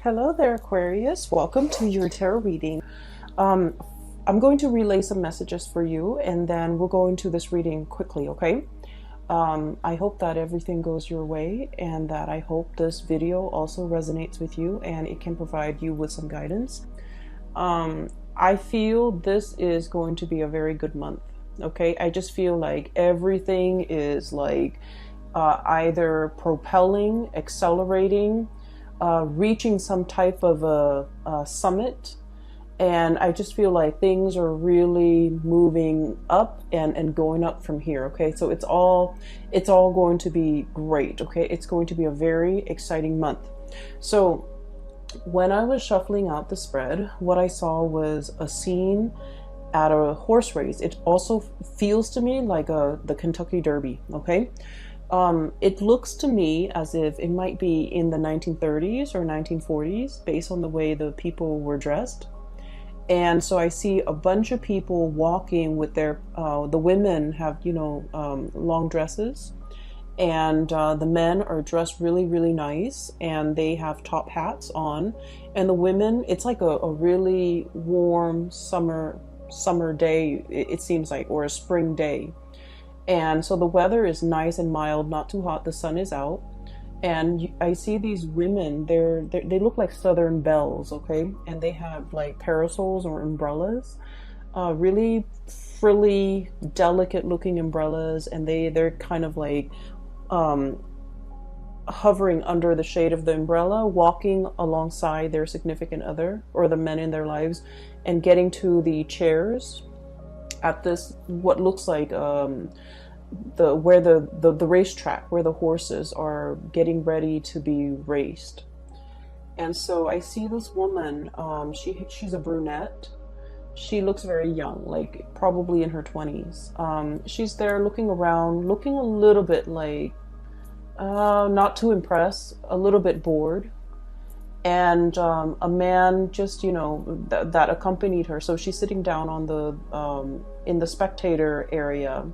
Hello there, Aquarius. Welcome to your tarot reading. I'm going to relay some messages for you, and then we'll go into this reading quickly, okay? I hope that everything goes your way, and that I hope this video also resonates with you and it can provide you with some guidance. I feel this is going to be a very good month, okay? I just feel like everything is like either propelling, accelerating, reaching some type of a summit, and I just feel like things are really moving up and going up from here. Okay, so it's all going to be great. Okay, it's going to be a very exciting month. So when I was shuffling out the spread, what I saw was a scene at a horse race. It also feels to me like the Kentucky Derby. Okay. It looks to me as if it might be in the 1930s or 1940s based on the way the people were dressed. And so I see a bunch of people walking with their, the women have, long dresses, and the men are dressed really, really nice, and they have top hats on. And the women, it's like a really warm summer day, it seems like, or a spring day. And so the weather is nice and mild, not too hot. The sun is out, and I see these women. They look like Southern belles, okay? And they have like parasols or umbrellas, really frilly, delicate-looking umbrellas, and they're kind of like hovering under the shade of the umbrella, walking alongside their significant other or the men in their lives, and getting to the chairs at this what looks like the racetrack where the horses are getting ready to be raced. And so I see this woman, she's a brunette. She looks very young, like probably in her 20s. She's there looking around, looking a little bit like not too impressed, a little bit bored. And a man just, that accompanied her. So she's sitting down on the in the spectator area,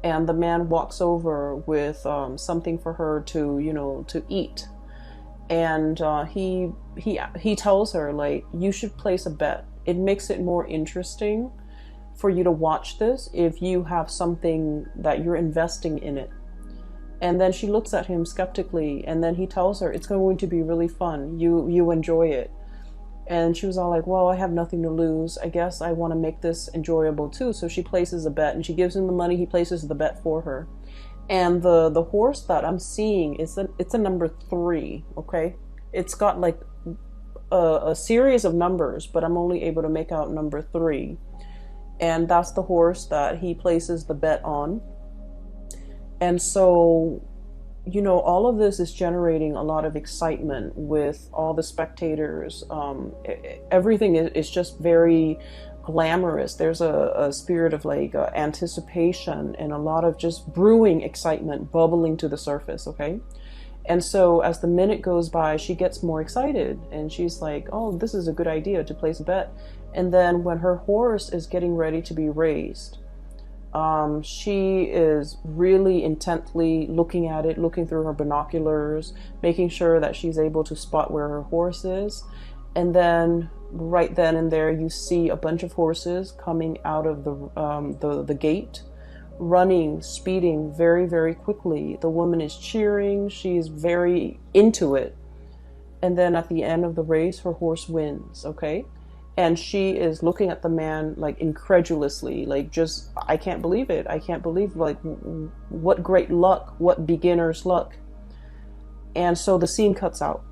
and the man walks over with something for her to, to eat. And he tells her, like, you should place a bet. It makes it more interesting for you to watch this if you have something that you're investing in it. And then she looks at him skeptically, and then he tells her it's going to be really fun. You enjoy it. And she was all like, well, I have nothing to lose. I guess I want to make this enjoyable too. So she places a bet, and she gives him the money. He places the bet for her. And the horse that I'm seeing it's a number 3. Okay, it's got like a series of numbers, but I'm only able to make out number 3. And that's the horse that he places the bet on. And so, all of this is generating a lot of excitement with all the spectators. Everything is just very glamorous. There's a spirit of like anticipation and a lot of just brewing excitement bubbling to the surface, okay? And so as the minute goes by, she gets more excited, and she's like, oh, this is a good idea to place a bet. And then when her horse is getting ready to be raised, she is really intently looking at it, looking through her binoculars, making sure that she's able to spot where her horse is. And then right then and there, you see a bunch of horses coming out of the gate, running, speeding very, very quickly. The woman is cheering. She's very into it. And then at the end of the race, her horse wins, okay? And she is looking at the man like incredulously, like just, I can't believe it. I can't believe, like, what great luck, what beginner's luck. And so the scene cuts out.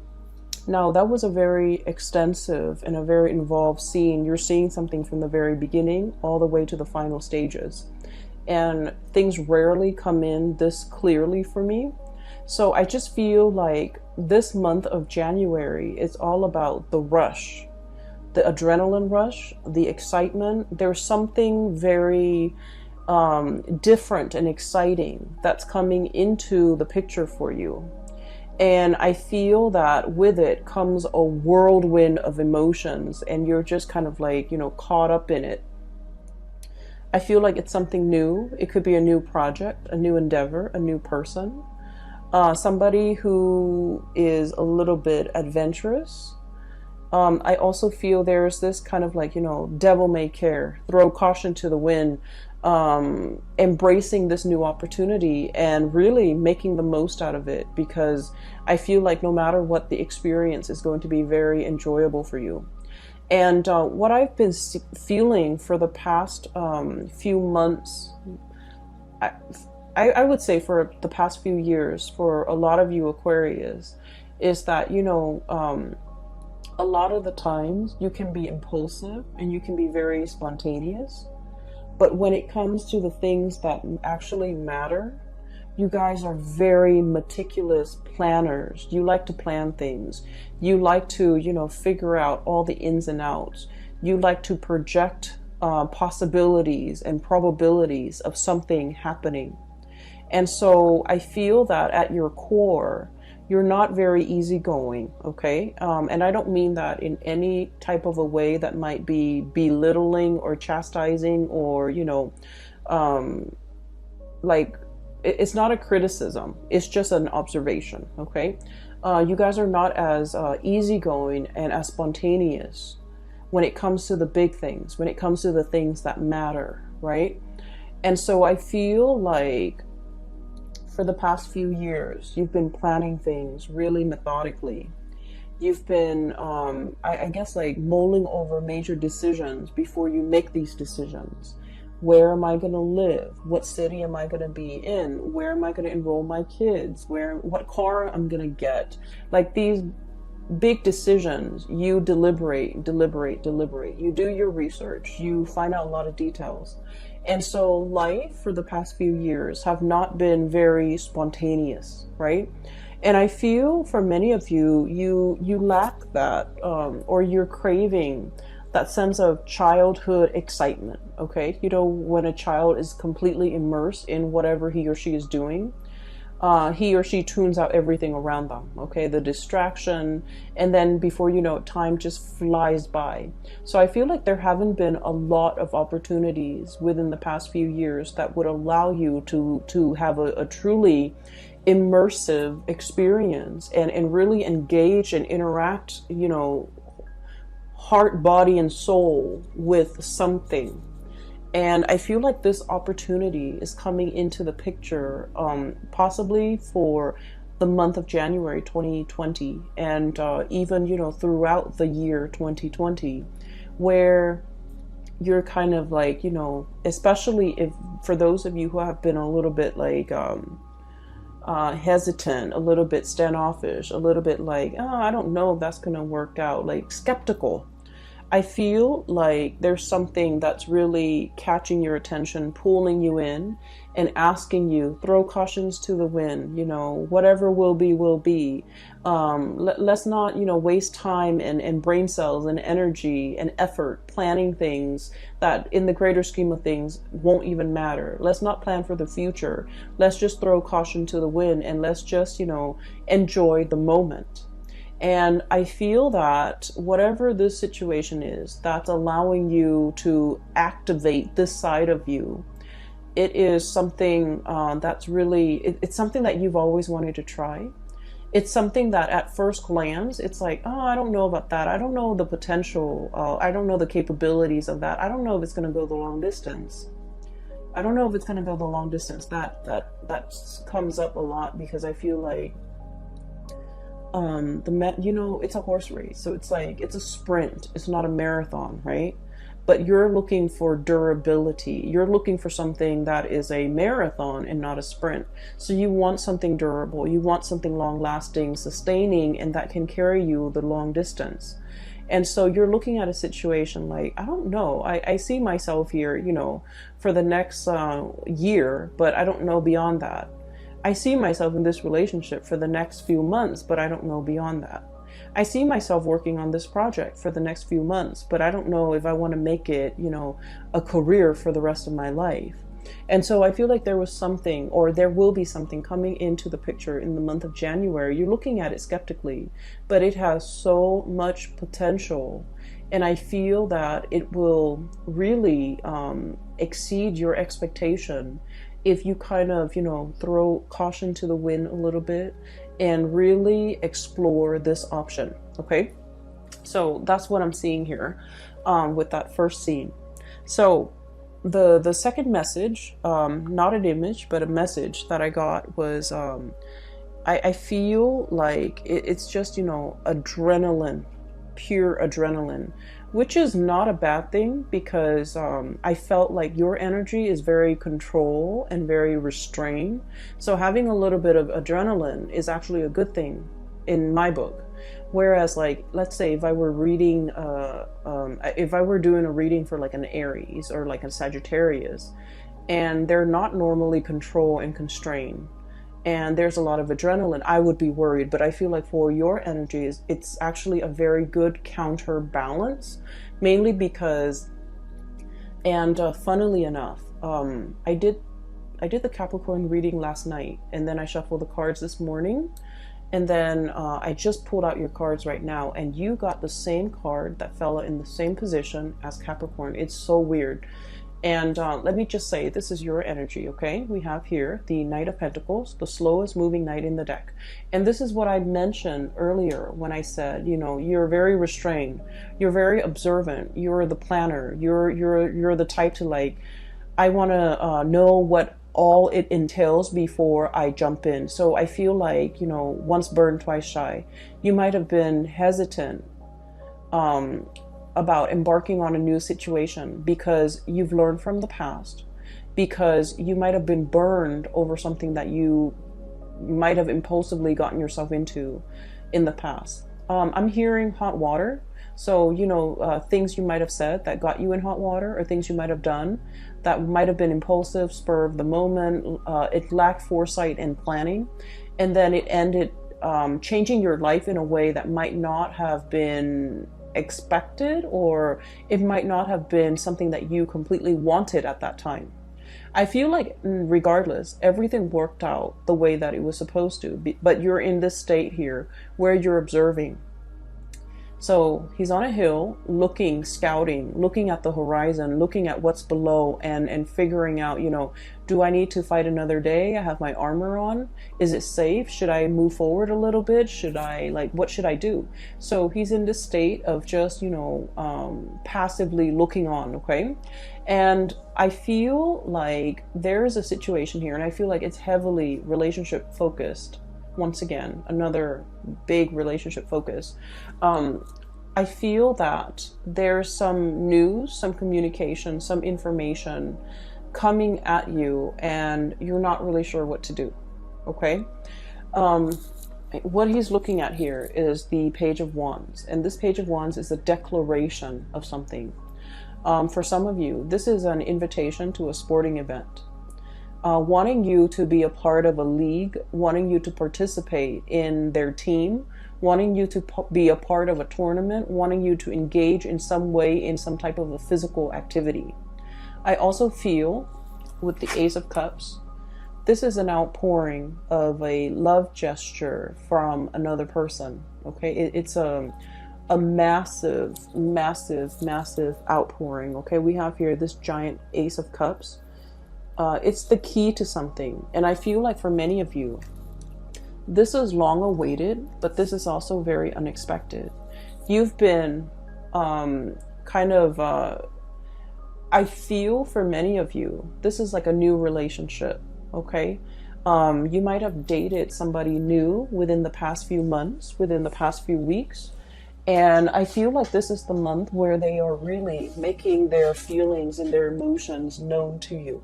Now, that was a very extensive and a very involved scene. You're seeing something from the very beginning all the way to the final stages. And things rarely come in this clearly for me. So I just feel like this month of January is all about the rush. The adrenaline rush, the excitement. There's something very different and exciting that's coming into the picture for you. And I feel that with it comes a whirlwind of emotions, and you're just kind of like, caught up in it. I feel like it's something new. It could be a new project, a new endeavor, a new person. Somebody who is a little bit adventurous. I also feel there's this kind of like, devil may care, throw caution to the wind, embracing this new opportunity and really making the most out of it, because I feel like no matter what, the experience is going to be very enjoyable for you. And what I've been feeling for the past few months, I would say for the past few years, for a lot of you Aquarius, is that, a lot of the times you can be impulsive and you can be very spontaneous. But when it comes to the things that actually matter, you guys are very meticulous planners. You like to plan things. You like to, figure out all the ins and outs. You like to project possibilities and probabilities of something happening. And so I feel that at your core, you're not very easygoing, okay? And I don't mean that in any type of a way that might be belittling or chastising or, like, it's not a criticism. It's just an observation, okay? You guys are not as easygoing and as spontaneous when it comes to the big things, when it comes to the things that matter, right? And so I feel like for the past few years, you've been planning things really methodically. You've been, I guess, like mulling over major decisions before you make these decisions. Where am I going to live? What city am I going to be in? Where am I going to enroll my kids? What car I'm going to get? Like these big decisions, you deliberate. You do your research. You find out a lot of details. And so life for the past few years have not been very spontaneous, right? And I feel for many of you, you lack that, or you're craving that sense of childhood excitement, okay? When a child is completely immersed in whatever he or she is doing, he or she tunes out everything around them, okay? The distraction, and then before you know it, time just flies by. So I feel like there haven't been a lot of opportunities within the past few years that would allow you to have a truly immersive experience and really engage and interact, heart, body, and soul with something. And I feel like this opportunity is coming into the picture, possibly for the month of January 2020, and even, throughout the year 2020, where you're kind of like, especially if for those of you who have been a little bit like hesitant, a little bit standoffish, a little bit like, oh, I don't know if that's going to work out, like skeptical. I feel like there's something that's really catching your attention, pulling you in and asking you, throw cautions to the wind, whatever will be, will be. Let's not, waste time and brain cells and energy and effort planning things that in the greater scheme of things won't even matter. Let's not plan for the future. Let's just throw caution to the wind and let's just, enjoy the moment. And I feel that whatever this situation is that's allowing you to activate this side of you, it is something that's really, it's something that you've always wanted to try. It's something that at first glance, it's like, oh, I don't know about that. I don't know the potential. I don't know the capabilities of that. I don't know if it's going to go the long distance. I don't know if it's going to go the long distance. That comes up a lot because I feel like it's a horse race, so it's like it's a sprint, it's not a marathon, right? But you're looking for durability. You're looking for something that is a marathon and not a sprint. So you want something durable, you want something long lasting, sustaining, and that can carry you the long distance. And so you're looking at a situation like, I don't know, I see myself here, for the next year, but I don't know beyond that. I see myself in this relationship for the next few months, but I don't know beyond that. I see myself working on this project for the next few months, but I don't know if I want to make it, a career for the rest of my life. And so I feel like there was something, or there will be something coming into the picture in the month of January. You're looking at it skeptically, but it has so much potential. And I feel that it will really exceed your expectation if you kind of, you know, throw caution to the wind a little bit and really explore this option. Okay, so that's what I'm seeing here with that first scene. So the second message, not an image but a message that I got was I feel like it's just, you know, adrenaline, pure adrenaline, which is not a bad thing, because I felt like your energy is very control and very restrained. So having a little bit of adrenaline is actually a good thing in my book. Whereas, like, let's say if I were reading, if I were doing a reading for like an Aries or like a Sagittarius, and they're not normally control and constrained, and there's a lot of adrenaline, I would be worried. But I feel like for your energies, it's actually a very good counterbalance, mainly because, and funnily enough, I did the Capricorn reading last night, and then I shuffled the cards this morning, and then I just pulled out your cards right now, and you got the same card that fell in the same position as Capricorn. It's so weird. And let me just say, this is your energy, okay? We have here the Knight of Pentacles, the slowest moving knight in the deck. And this is what I mentioned earlier when I said, you know, you're very restrained, you're very observant, you're the planner, you're the type to, like, I want to know what all it entails before I jump in. So I feel like, you know, once burned, twice shy. You might have been hesitant about embarking on a new situation because you've learned from the past, because you might have been burned over something that you might have impulsively gotten yourself into in the past. I'm hearing hot water. So, you know, things you might have said that got you in hot water, or things you might have done that might have been impulsive, spur of the moment. It lacked foresight and planning. And then it ended changing your life in a way that might not have been expected, or it might not have been something that you completely wanted at that time. I feel like regardless, everything worked out the way that it was supposed to, but you're in this state here where you're observing. So he's on a hill looking, scouting, looking at the horizon, looking at what's below, and figuring out, you know, do I need to fight another day? I have my armor on. Is it safe? Should I move forward a little bit? Should I, like, what should I do? So he's in this state of just, you know, passively looking on, okay? And I feel like there's a situation here, and I feel like it's heavily relationship focused. Once again, another big relationship focus. I feel that there's some news, some communication, some information coming at you, and you're not really sure what to do. Okay? What he's looking at here is the Page of Wands, and this Page of Wands is a declaration of something. For some of you, this is an invitation to a sporting event. Wanting you to be a part of a league, wanting you to participate in their team, wanting you to be a part of a tournament, wanting you to engage in some way in some type of a physical activity. I also feel with the Ace of Cups, this is an outpouring of a love gesture from another person. Okay, it's a massive, massive, massive outpouring. Okay, we have here this giant Ace of Cups. It's the key to something. And I feel like for many of you, this is long awaited, but this is also very unexpected. You've been I feel for many of you, this is like a new relationship, okay? You might have dated somebody new within the past few months, within the past few weeks. And I feel like this is the month where they are really making their feelings and their emotions known to you.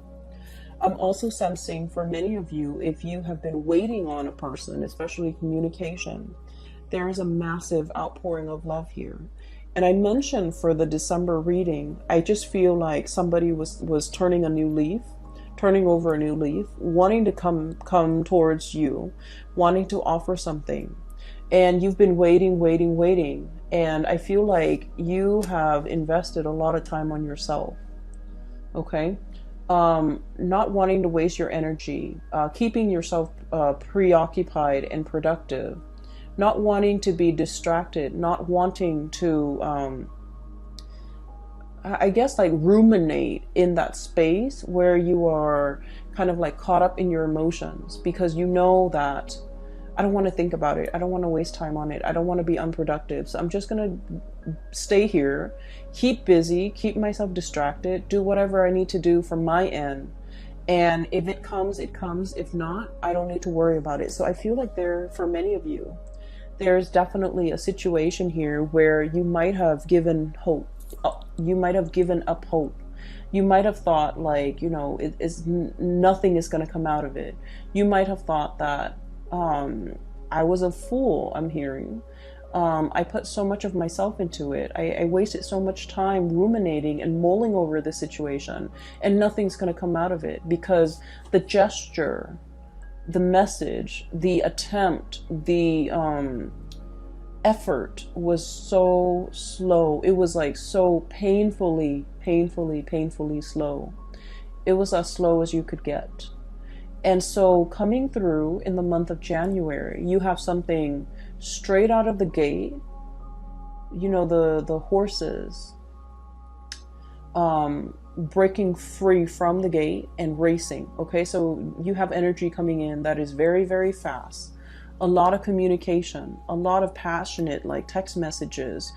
I'm also sensing for many of you, if you have been waiting on a person, especially communication, there is a massive outpouring of love here. And I mentioned for the December reading, I just feel like somebody was turning a new leaf, turning over a new leaf, wanting to come towards you, wanting to offer something. And you've been waiting. And I feel like you have invested a lot of time on yourself. Okay? Not wanting to waste your energy, keeping yourself preoccupied and productive, not wanting to be distracted, not wanting to I guess like ruminate in that space where you are kind of like caught up in your emotions, because you know that I don't want to think about it. I don't want to waste time on it. I don't want to be unproductive. So I'm just going to stay here, keep busy, keep myself distracted, do whatever I need to do from my end. And if it comes, it comes. If not, I don't need to worry about it. So I feel like for many of you, there's definitely a situation here where you might have given hope. You might have given up hope. You might have thought like, nothing is going to come out of it. You might have thought that I was a fool, I'm hearing. I put so much of myself into it. I wasted so much time ruminating and mulling over the situation, and nothing's going to come out of it, because the gesture, the message, the attempt, the effort was so slow. It was like so painfully slow. It was as slow as you could get. And so coming through in the month of January, you have something straight out of the gate. The horses breaking free from the gate and racing. Okay, so you have energy coming in that is very, very fast. A lot of communication, a lot of passionate like text messages,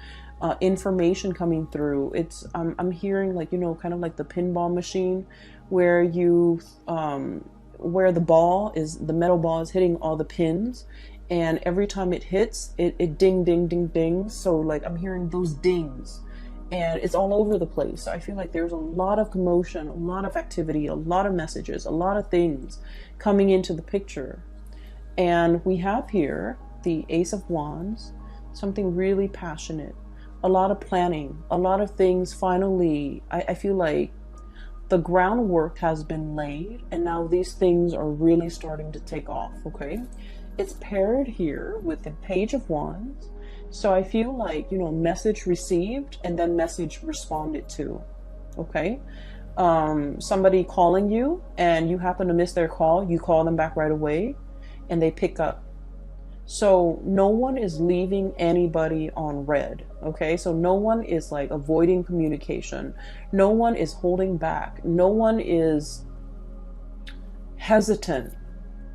information coming through. It's I'm hearing like, kind of like the pinball machine where where the metal ball is hitting all the pins, and every time it hits, it ding, ding, ding, ding. So like I'm hearing those dings, and it's all over the place. So I feel like there's a lot of commotion, a lot of activity, a lot of messages, a lot of things coming into the picture. And we have here the Ace of Wands, something really passionate, a lot of planning, a lot of things. Finally, I feel like the groundwork has been laid, and now these things are really starting to take off. Okay, it's paired here with the Page of Wands. So I feel like, message received and then message responded to. Okay, somebody calling you and you happen to miss their call, you call them back right away and they pick up. So no one is leaving anybody on red. Okay, so no one is like avoiding communication. No one is holding back. No one is hesitant.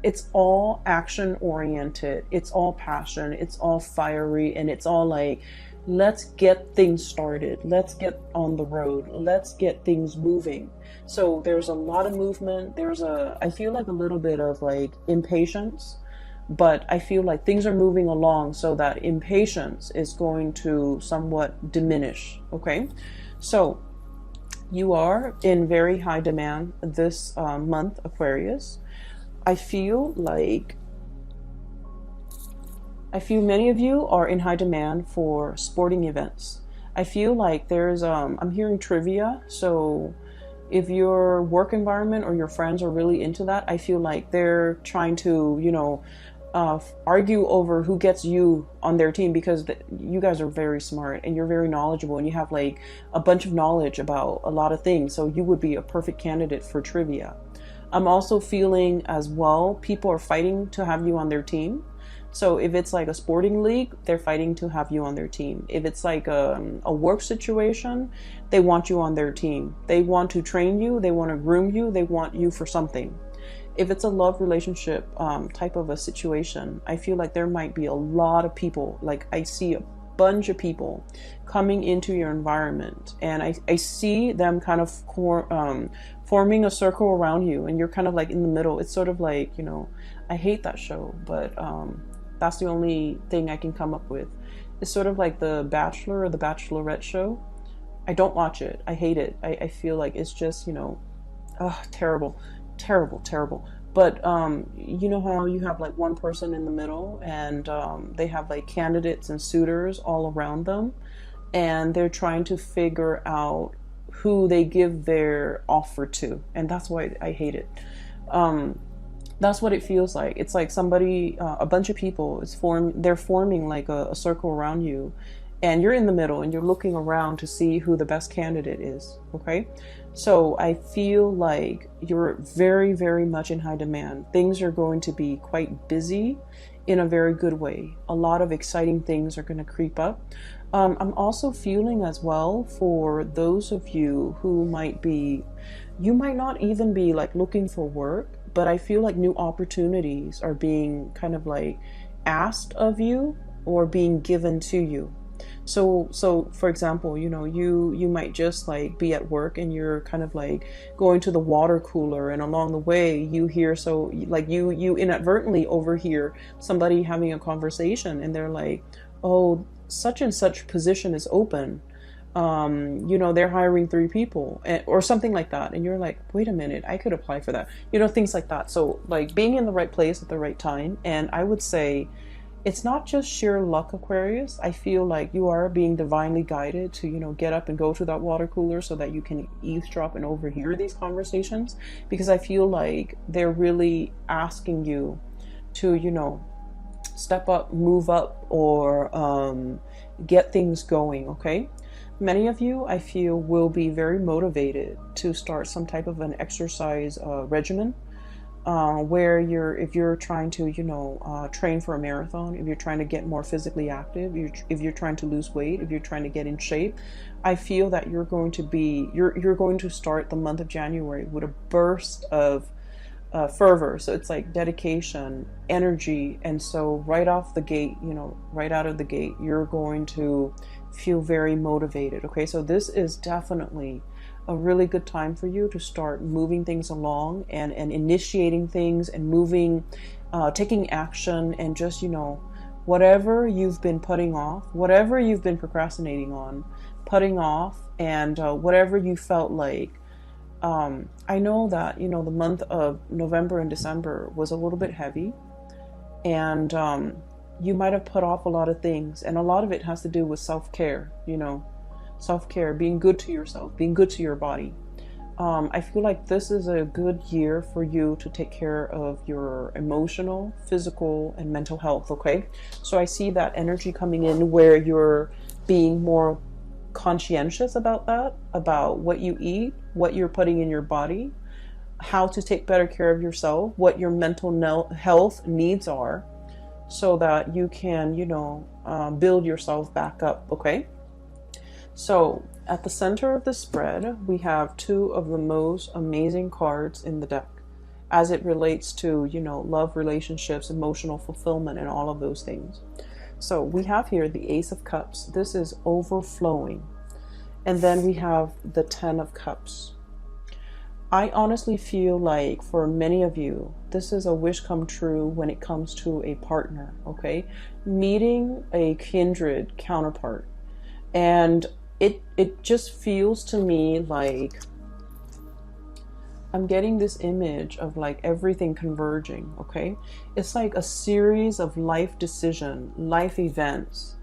It's all action oriented. It's all passion. It's all fiery. And it's all like, let's get things started. Let's get on the road. Let's get things moving. So there's a lot of movement. I feel like a little bit of like impatience. But I feel like things are moving along, so that impatience is going to somewhat diminish. Okay, so you are in very high demand this month, Aquarius. I feel many of you are in high demand for sporting events. I feel like there's I'm hearing trivia. So if your work environment or your friends are really into that, I feel like they're trying to, argue over who gets you on their team, because you guys are very smart and you're very knowledgeable and you have like a bunch of knowledge about a lot of things. So you would be a perfect candidate for trivia. I'm also feeling as well, people are fighting to have you on their team. So if it's like a sporting league, they're fighting to have you on their team. If it's like a work situation, they want you on their team. They want to train you. They want to groom you. They want you for something. If it's a love relationship type of a situation, I feel like there might be a lot of people. Like I see a bunch of people coming into your environment, and I see them kind of forming a circle around you, and you're kind of like in the middle. It's sort of like, I hate that show, but that's the only thing I can come up with. It's sort of like The Bachelor or The Bachelorette show. I don't watch it. I hate it. I feel like it's just, terrible. But you know how you have like one person in the middle, and they have like candidates and suitors all around them, and they're trying to figure out who they give their offer to, and that's why I hate it. That's what it feels like. It's like somebody, a bunch of people, they're forming like a circle around you, and you're in the middle and you're looking around to see who the best candidate is. Okay, so I feel like you're very, very much in high demand. Things are going to be quite busy in a very good way. A lot of exciting things are going to creep up. I'm also feeling as well for those of you who might be, you might not even be like looking for work, but I feel like new opportunities are being kind of like asked of you or being given to you. So for example, you might just like be at work and you're kind of like going to the water cooler, and along the way you hear, so like you inadvertently overhear somebody having a conversation, and they're like, oh, such and such position is open. They're hiring 3 people, or something like that. And you're like, wait a minute, I could apply for that. Things like that. So like being in the right place at the right time. And I would say it's not just sheer luck, Aquarius. I feel like you are being divinely guided to, get up and go to that water cooler so that you can eavesdrop and overhear these conversations, because I feel like they're really asking you to, step up, move up, or get things going, okay? Many of you, I feel, will be very motivated to start some type of an exercise regimen, where if you're trying to, train for a marathon, if you're trying to get more physically active, if you're trying to lose weight, if you're trying to get in shape, I feel that you're going to start the month of January with a burst of fervor. So it's like dedication, energy. And so right off the gate, right out of the gate, you're going to feel very motivated. Okay, so this is definitely a really good time for you to start moving things along and initiating things and moving, taking action, and just, whatever you've been putting off, whatever you've been procrastinating on, putting off, and whatever you felt like. I know that, the month of November and December was a little bit heavy, and you might have put off a lot of things, and a lot of it has to do with self-care, self-care, being good to yourself, being good to your body. I feel like this is a good year for you to take care of your emotional, physical, and mental health, okay? So I see that energy coming in where you're being more conscientious about that, about what you eat, what you're putting in your body, how to take better care of yourself, what your mental health needs are, so that you can, build yourself back up, okay? So at the center of the spread, we have 2 of the most amazing cards in the deck as it relates to, love, relationships, emotional fulfillment, and all of those things. So we have here the Ace of Cups. This is overflowing. And then we have the 10 of Cups. I honestly feel like for many of you, this is a wish come true when it comes to a partner, okay? Meeting a kindred counterpart. And it just feels to me like I'm getting this image of like everything converging, okay? It's like a series of life decisions, life events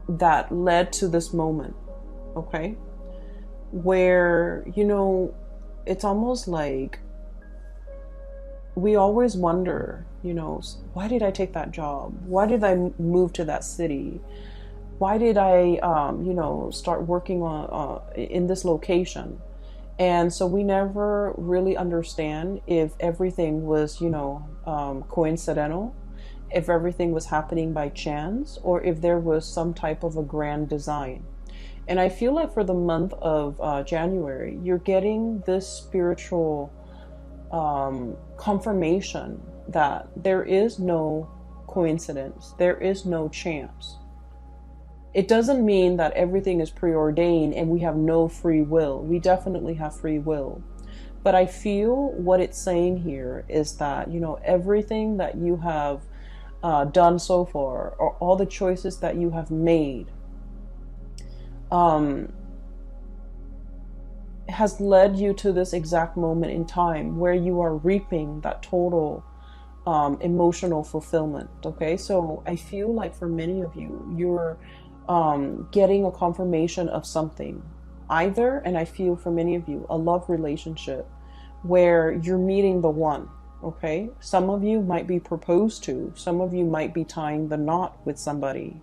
that led to this moment, okay? Where, it's almost like we always wonder, why did I take that job? Why did I move to that city? Why did I, start working on in this location? And so we never really understand if everything was, coincidental, if everything was happening by chance, or if there was some type of a grand design. And I feel like for the month of January, you're getting this spiritual confirmation that there is no coincidence, there is no chance. It doesn't mean that everything is preordained and we have no free will. We definitely have free will. But I feel what it's saying here is that, everything that you have done so far, or all the choices that you have made, has led you to this exact moment in time where you are reaping that total emotional fulfillment, okay? So I feel like for many of you, you're getting a confirmation of something, either, and I feel for many of you, a love relationship where you're meeting the one, okay? Some of you might be proposed to, some of you might be tying the knot with somebody.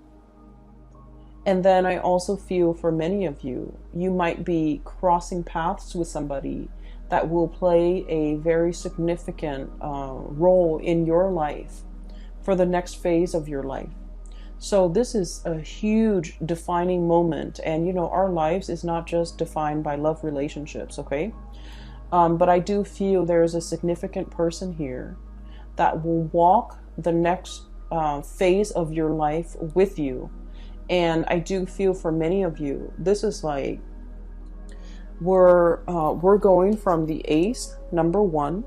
And then I also feel for many of you, you might be crossing paths with somebody that will play a very significant role in your life for the next phase of your life. So this is a huge defining moment. And, you know, our lives is not just defined by love relationships, okay? But I do feel there is a significant person here that will walk the next phase of your life with you. And I do feel for many of you, this is like, we're going from the ace, number 1,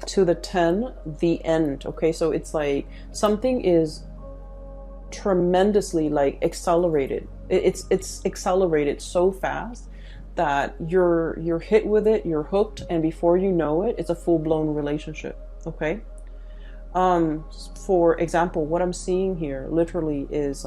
to the 10, the end. Okay, so it's like something is tremendously like accelerated. It's accelerated so fast that you're hit with it, you're hooked, and before you know it, it's a full-blown relationship. Okay. For example, what I'm seeing here literally is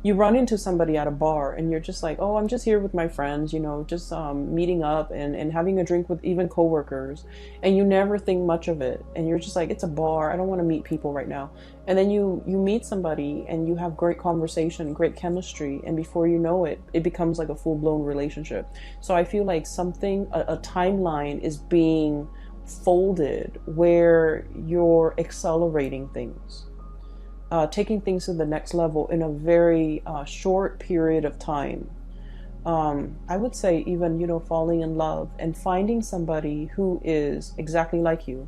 you run into somebody at a bar and you're just like, oh, I'm just here with my friends, you know, just meeting up and having a drink with even coworkers, and you never think much of it, and you're just like, it's a bar, I don't want to meet people right now. And then you meet somebody and you have great conversation, great chemistry, and before you know it, it becomes like a full-blown relationship. So I feel like something, a timeline is being folded where you're accelerating things, taking things to the next level in a very short period of time. I would say even, you know, falling in love and finding somebody who is exactly like you.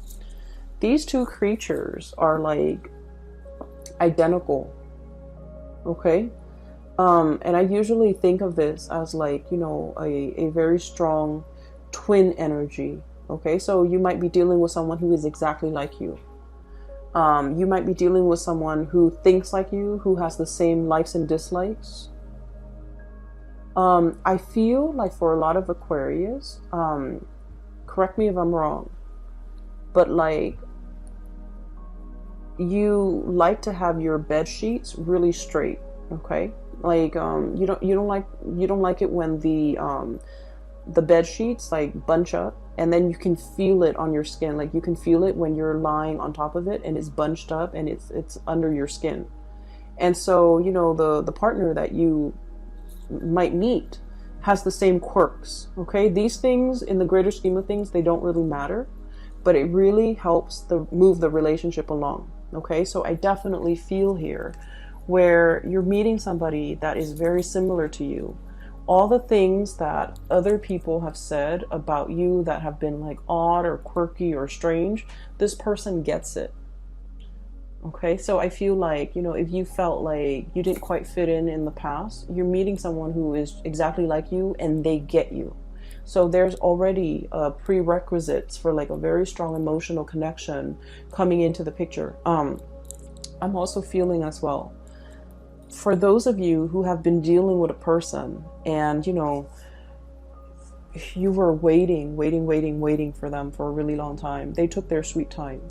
These two creatures are like identical. Okay. And I usually think of this as like, you know, a very strong twin energy. Okay, so you might be dealing with someone who is exactly like you. You might be dealing with someone who thinks like you, who has the same likes and dislikes. I feel like for a lot of Aquarius, correct me if I'm wrong, but like you like to have your bed sheets really straight. Okay, like you don't like it when the bed sheets like bunch up, and then you can feel it on your skin. Like you can feel it when you're lying on top of it and it's bunched up and it's under your skin. And so, you know, the partner that you might meet has the same quirks. Okay, these things in the greater scheme of things, they don't really matter, but it really helps move the relationship along. Okay, so I definitely feel here where you're meeting somebody that is very similar to you. All the things that other people have said about you that have been like odd or quirky or strange, this person gets it. Okay, so I feel like, you know, if you felt like you didn't quite fit in the past, you're meeting someone who is exactly like you and they get you. So there's already prerequisites for like a very strong emotional connection coming into the picture. I'm also feeling as well, for those of you who have been dealing with a person and, you know, you were waiting for them for a really long time. They took their sweet time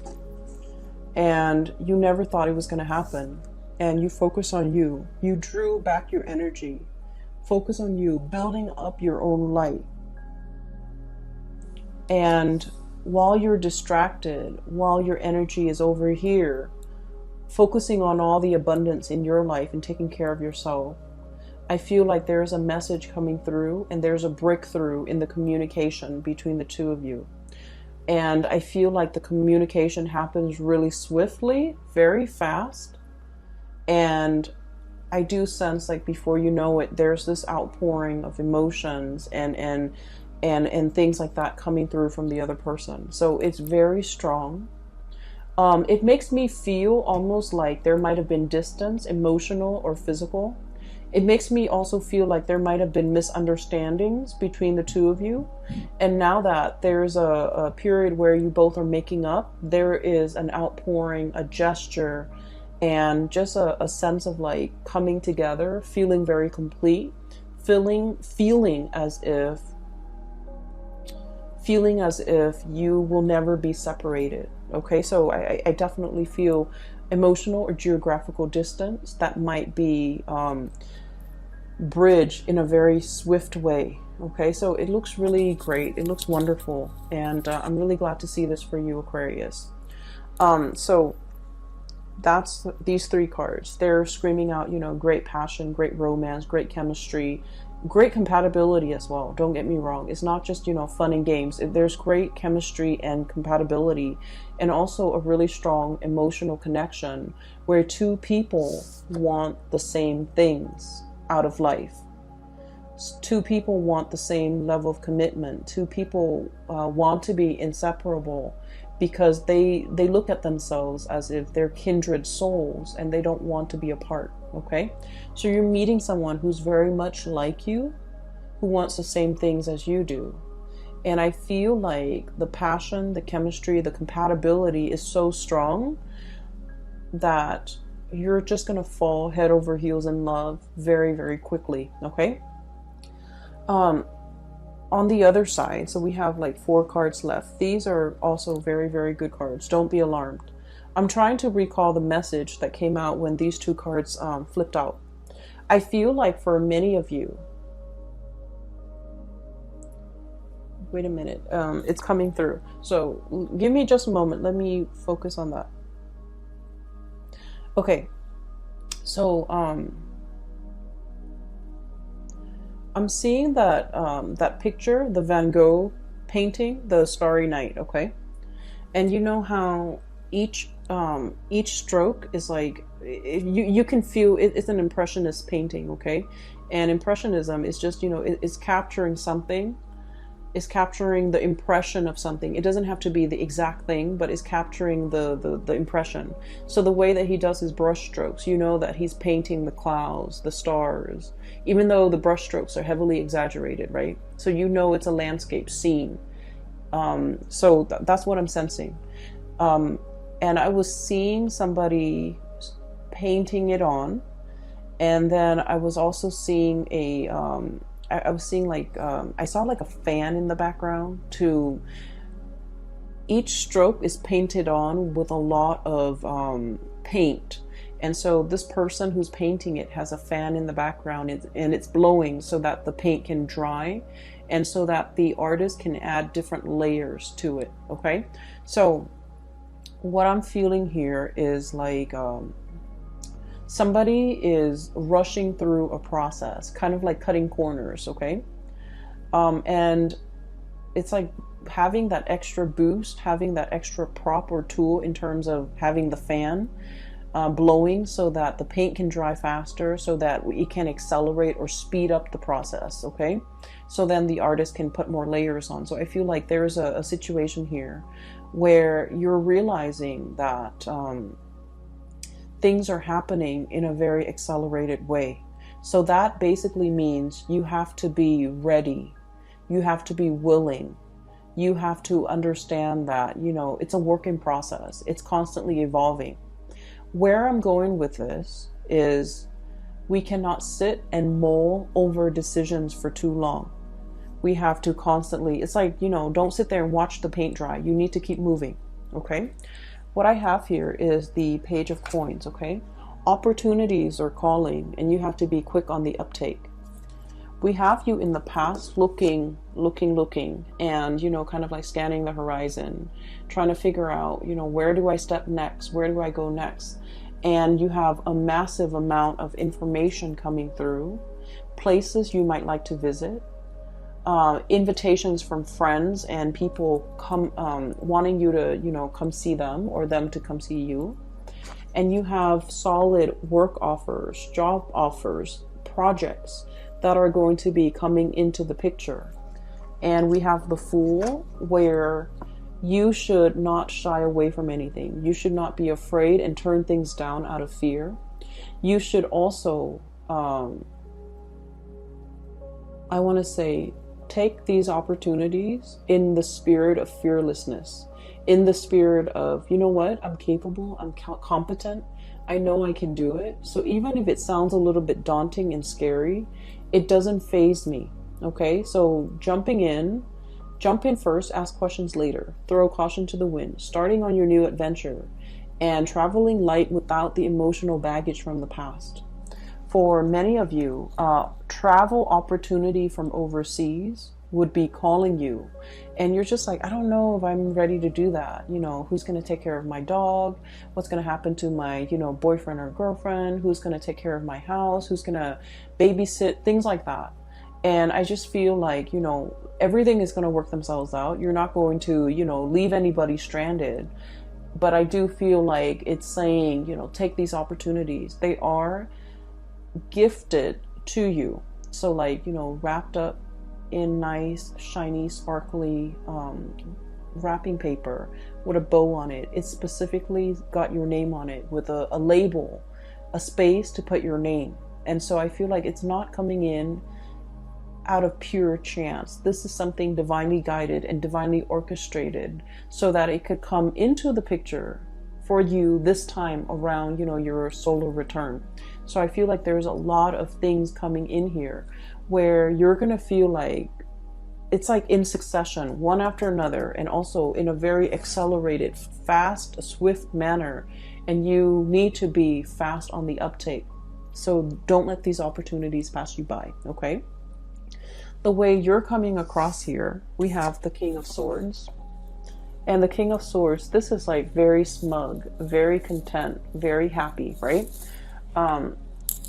and you never thought it was going to happen. And you focus on you. You drew back your energy. Focus on you, building up your own light. And while you're distracted, while your energy is over here, focusing on all the abundance in your life and taking care of yourself, I feel like there's a message coming through and there's a breakthrough in the communication between the two of you. And I feel like the communication happens really swiftly, very fast. And I do sense like before you know it, there's this outpouring of emotions and things like that coming through from the other person. So it's very strong. It makes me feel almost like there might have been distance, emotional or physical. It makes me also feel like there might have been misunderstandings between the two of you. And now that there's a period where you both are making up, there is an outpouring, a gesture, and just a sense of like coming together, feeling very complete, feeling as if you will never be separated. Okay, so I definitely feel emotional or geographical distance that might be bridged in a very swift way. Okay, so it looks really great. It looks wonderful. And I'm really glad to see this for you, Aquarius. So that's these three cards. They're screaming out, you know, great passion, great romance, great chemistry, Great compatibility as well. Don't get me wrong. It's not just, you know, fun and games. There's great chemistry and compatibility, and also a really strong emotional connection where two people want the same things out of life. Two people want the same level of commitment. Two people want to be inseparable because they look at themselves as if they're kindred souls and they don't want to be apart. Okay, so you're meeting someone who's very much like you, who wants the same things as you do. And I feel like the passion, the chemistry, the compatibility is so strong that you're just going to fall head over heels in love very, very quickly. Okay. On the other side, so we have like 4 cards left. These are also very, very good cards. Don't be alarmed. I'm trying to recall the message that came out when these 2 cards flipped out. I feel like for many of you, wait a minute, it's coming through. So give me just a moment. Let me focus on that. Okay, so I'm seeing that that picture, the Van Gogh painting, the Starry Night. Okay, and you know how each stroke is like, you can feel it's an impressionist painting. Okay, and impressionism is just, you know, it's capturing something. Is capturing the impression of something. It doesn't have to be the exact thing, but it's capturing the impression. So the way that he does his brush strokes, you know that he's painting the clouds, the stars, even though the brush strokes are heavily exaggerated, right? So you know it's a landscape scene. So that's what I'm sensing. And I was seeing somebody painting it on, and then I was also seeing I was seeing like, I saw like a fan in the background. To each stroke is painted on with a lot of paint. And so this person who's painting it has a fan in the background, and it's blowing so that the paint can dry and so that the artist can add different layers to it. Okay. So what I'm feeling here is like, somebody is rushing through a process, kind of like cutting corners, okay? And it's like having that extra boost, having that extra prop or tool in terms of having the fan blowing so that the paint can dry faster, so that it can accelerate or speed up the process, okay? So then the artist can put more layers on. So I feel like there's a situation here where you're realizing that things are happening in a very accelerated way. So that basically means you have to be ready. You have to be willing. You have to understand that, you know, it's a work in process. It's constantly evolving. Where I'm going with this is we cannot sit and mull over decisions for too long. We have to constantly, it's like, you know, don't sit there and watch the paint dry. You need to keep moving, okay? What I have here is the Page of Coins, okay? Opportunities are calling, and you have to be quick on the uptake. We have you in the past looking, and, you know, kind of like scanning the horizon, trying to figure out, you know, where do I step next? Where do I go next? And you have a massive amount of information coming through, places you might like to visit, invitations from friends and people wanting you to, you know, come see them or them to come see you. And you have solid work offers, job offers, projects that are going to be coming into the picture. And we have the Fool, where you should not shy away from anything. You should not be afraid and turn things down out of fear. You should also, I want to say, take these opportunities in the spirit of fearlessness, in the spirit of, you know what, I'm capable, I'm competent, I know I can do it. So even if it sounds a little bit daunting and scary, it doesn't faze me, okay? So jump in first, ask questions later, throw caution to the wind, starting on your new adventure, and traveling light without the emotional baggage from the past. For many of you, travel opportunity from overseas would be calling you, and you're just like, I don't know if I'm ready to do that. You know, who's going to take care of my dog? What's going to happen to my, you know, boyfriend or girlfriend? Who's going to take care of my house? Who's going to babysit? Things like that. And I just feel like, you know, everything is going to work themselves out. You're not going to, you know, leave anybody stranded. But I do feel like it's saying, you know, take these opportunities. They are gifted to you. So like, you know, wrapped up in nice, shiny, sparkly wrapping paper with a bow on it. It's specifically got your name on it with a label, a space to put your name. And so I feel like it's not coming in out of pure chance. This is something divinely guided and divinely orchestrated so that it could come into the picture for you this time around, you know, your solar return. So I feel like there's a lot of things coming in here where you're going to feel like it's like in succession, one after another, and also in a very accelerated, fast, swift manner. And you need to be fast on the uptake. So don't let these opportunities pass you by, okay? The way you're coming across here, we have the King of Swords. And the King of Swords, this is like very smug, very content, very happy, right?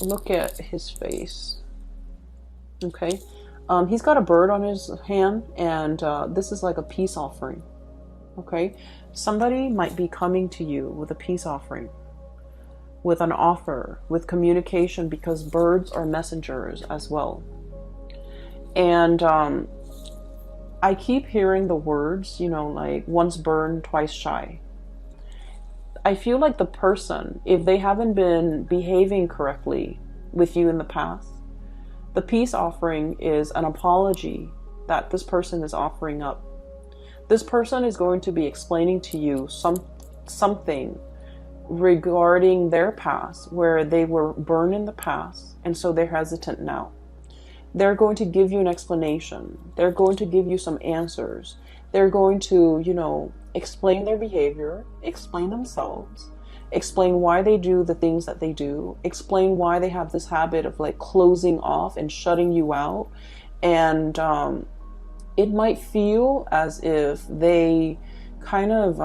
Look at his face. Okay. He's got a bird on his hand, and this is like a peace offering. Okay. Somebody might be coming to you with a peace offering, with an offer, with communication, because birds are messengers as well. And I keep hearing the words, you know, like once burned, twice shy. I feel like the person, if they haven't been behaving correctly with you in the past, the peace offering is an apology that this person is offering up. This person is going to be explaining to you something regarding their past, where they were burned in the past, and so they're hesitant now. They're going to give you an explanation. They're going to give you some answers. They're going to, you know, explain their behavior, explain themselves, explain why they do the things that they do, explain why they have this habit of like closing off and shutting you out. And it might feel as if they kind of,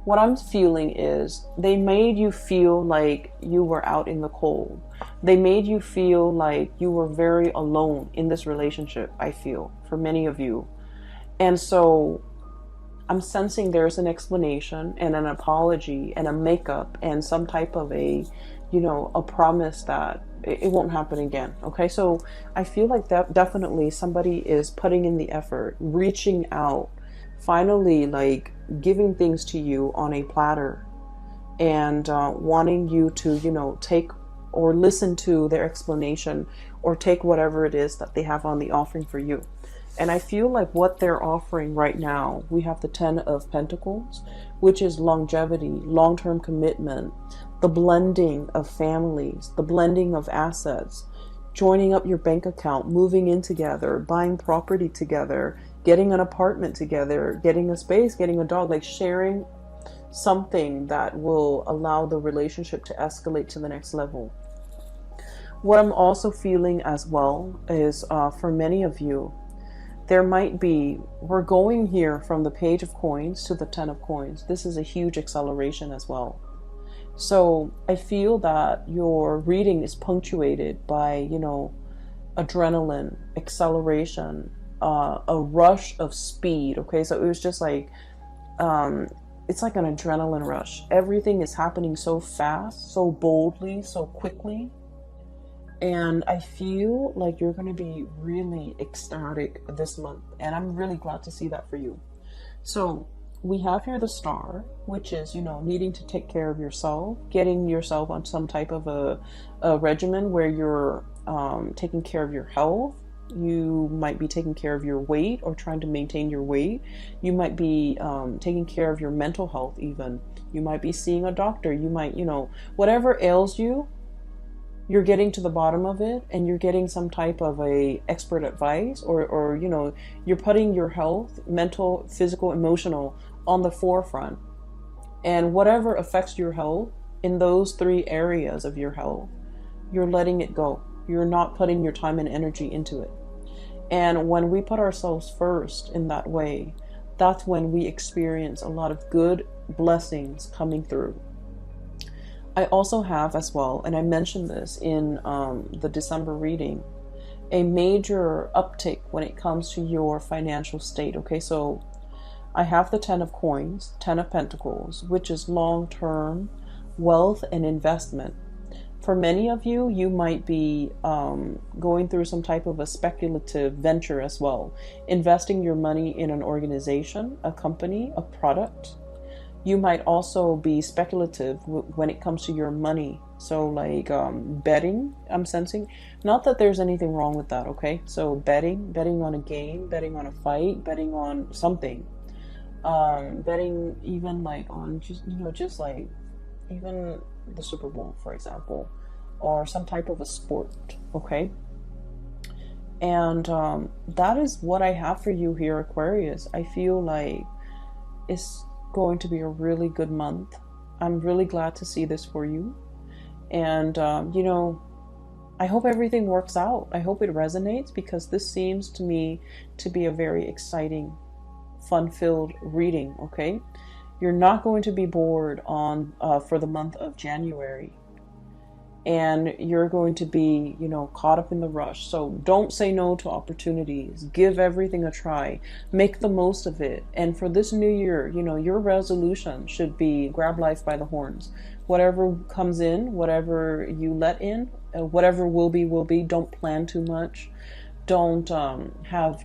what I'm feeling is they made you feel like you were out in the cold. They made you feel like you were very alone in this relationship, I feel, for many of you. And so I'm sensing there's an explanation and an apology and a makeup and some type of a, you know, a promise that it won't happen again. Okay, so I feel like that definitely somebody is putting in the effort, reaching out, finally like giving things to you on a platter, and wanting you to, you know, take or listen to their explanation or take whatever it is that they have on the offering for you. And I feel like what they're offering right now, we have the 10 of Pentacles, which is longevity, long-term commitment, the blending of families, the blending of assets, joining up your bank account, moving in together, buying property together, getting an apartment together, getting a space, getting a dog, like sharing something that will allow the relationship to escalate to the next level. What I'm also feeling as well is for many of you, there might be, we're going here from the Page of Coins to the 10 of Coins. This is a huge acceleration as well. So I feel that your reading is punctuated by, you know, adrenaline, acceleration, a rush of speed. Okay, so it was just like, it's like an adrenaline rush. Everything is happening so fast, so boldly, so quickly. And I feel like you're going to be really ecstatic this month. And I'm really glad to see that for you. So we have here the Star, which is, you know, needing to take care of yourself, getting yourself on some type of a regimen where you're taking care of your health. You might be taking care of your weight or trying to maintain your weight. You might be taking care of your mental health even. You might be seeing a doctor. You might, you know, whatever ails you, you're getting to the bottom of it, and you're getting some type of a expert advice, or you know, you're putting your health, mental, physical, emotional, on the forefront. And whatever affects your health in those 3 areas of your health, you're letting it go. You're not putting your time and energy into it. And when we put ourselves first in that way, that's when we experience a lot of good blessings coming through. I also have as well, and I mentioned this in the December reading, a major uptick when it comes to your financial state. Okay, so I have the 10 of coins, 10 of pentacles, which is long-term wealth and investment. For many of you, you might be going through some type of a speculative venture as well, investing your money in an organization, a company, a product. You might also be speculative when it comes to your money. So like betting, I'm sensing. Not that there's anything wrong with that, okay? So betting on a game, betting on a fight, betting on something. Betting even like on just like even the Super Bowl, for example, or some type of a sport, okay? And that is what I have for you here, Aquarius. I feel like it's going to be a really good month. I'm really glad to see this for you. And, I hope everything works out. I hope it resonates, because this seems to me to be a very exciting, fun-filled reading, okay? You're not going to be bored on for the month of January. And you're going to be, caught up in the rush. So don't say no to opportunities. Give everything a try. Make the most of it. And for this new year, your resolution should be grab life by the horns. Whatever comes in, whatever you let in, whatever will be, will be. Don't plan too much. Don't have,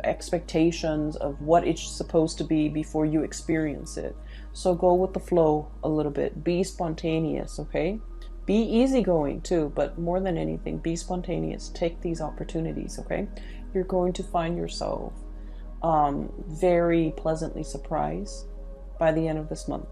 expectations of what it's supposed to be before you experience it. So go with the flow a little bit. Be spontaneous, okay? Be easygoing too, but more than anything, be spontaneous. Take these opportunities, okay? You're going to find yourself very pleasantly surprised by the end of this month.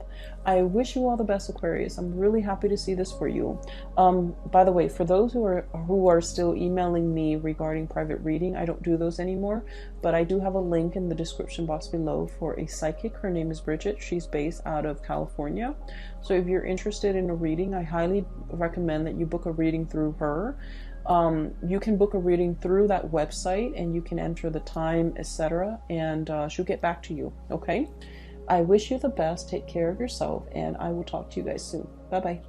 I wish you all the best, Aquarius. I'm really happy to see this for you. By the way, for those who are still emailing me regarding private reading, I don't do those anymore, but I do have a link in the description box below for a psychic. Her name is Bridget. She's based out of California. So if you're interested in a reading, I highly recommend that you book a reading through her. You can book a reading through that website, and you can enter the time, etc., and she'll get back to you, okay? I wish you the best. Take care of yourself, and I will talk to you guys soon. Bye-bye.